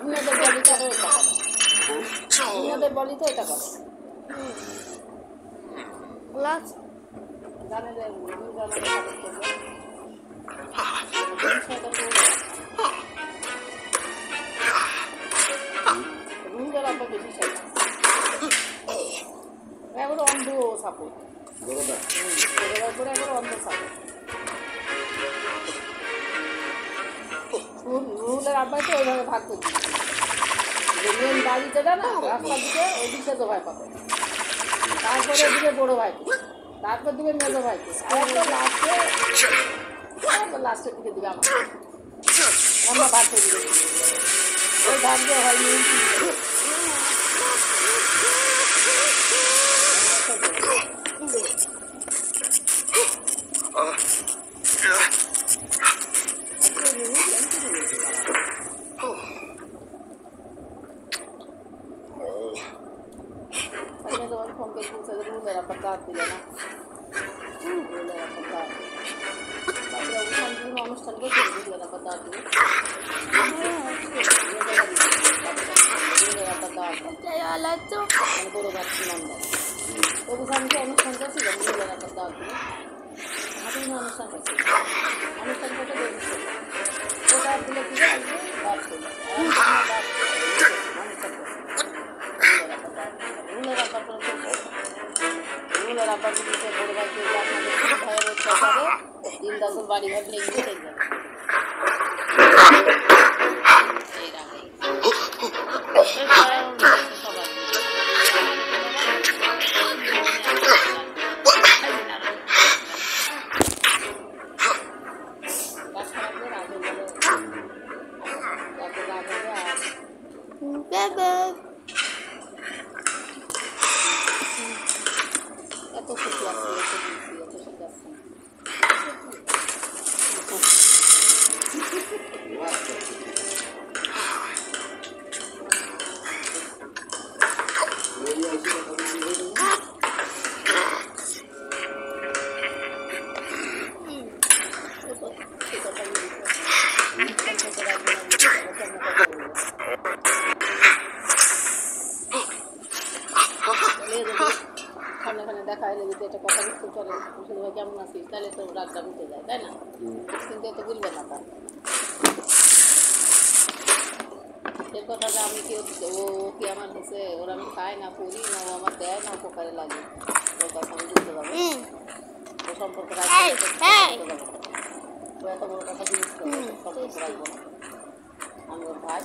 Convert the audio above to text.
মেয়েদের বলিটারও এটা করে, মেয়েদের বলিতে এটা করে। জানে যে রুমদের আব্বা বেশি চাই এবার অন্ধ সাপোর্ট করে এবার অন্ধ সাপোর্ট। রুলের আব্বাই তো ওইভাবে ভাগ করছি মেন বাড়ি যেটা না রাস্তার দিকে ওই দিকটা তো ভাই পাবে, তারপরে দিকে বড়ো ভাইকে, তারপর দিকে মেজো ভাইকে, লাস্টের দিকে দিকে আমরা ভাগ করে দিকে ওই ভাগ দিয়ে হয়নি। ফোন করে বলছে রুলের আব্বার দাঁত দিলে না, রুলের আব্বার দাঁত তারপরে অনুষ্ঠান করছে রুলের আব্বার দাঁত দিলে রুলের আব্বার দাঁত বড়ো বাচ্চি নাম দেয় তবু আমি অনুষ্ঠান করছি রুলের আব্বার দাঁত দিলে হাতে অনুষ্ঠান করছি অনুষ্ঠান করতে দেখছি ওটা দিলে কি দাঁত করলো রুলের আব্বার করে রুলের আব্বার যদি বড় ভাইকে আপনাদের ভয়ের অত্যাচারে দিন দাসুর বাড়ি ঘর ভেঙে চলে যাবে। এত খুশি আছে এত খুশি আছে সামনে দেখা এলে যদি একটা কথা বুঝতে চলে শুধু ভাই কেমন আছিস তাহলে তো রাগটা মিটে যায় তাই না, কিন্তু এত বলবে না তার এর কথাটা আমি কি ও কি আমার হচ্ছে ওরা আমি খাই না করি না ও আমার দেয় না উপকারে লাগে ওর কথা আমি বুঝতে পারবো ও সম্পর্ক রাখবো ও এত বড় কথা জিনিস সম্পর্ক রাখবো না আমি ওর ভাই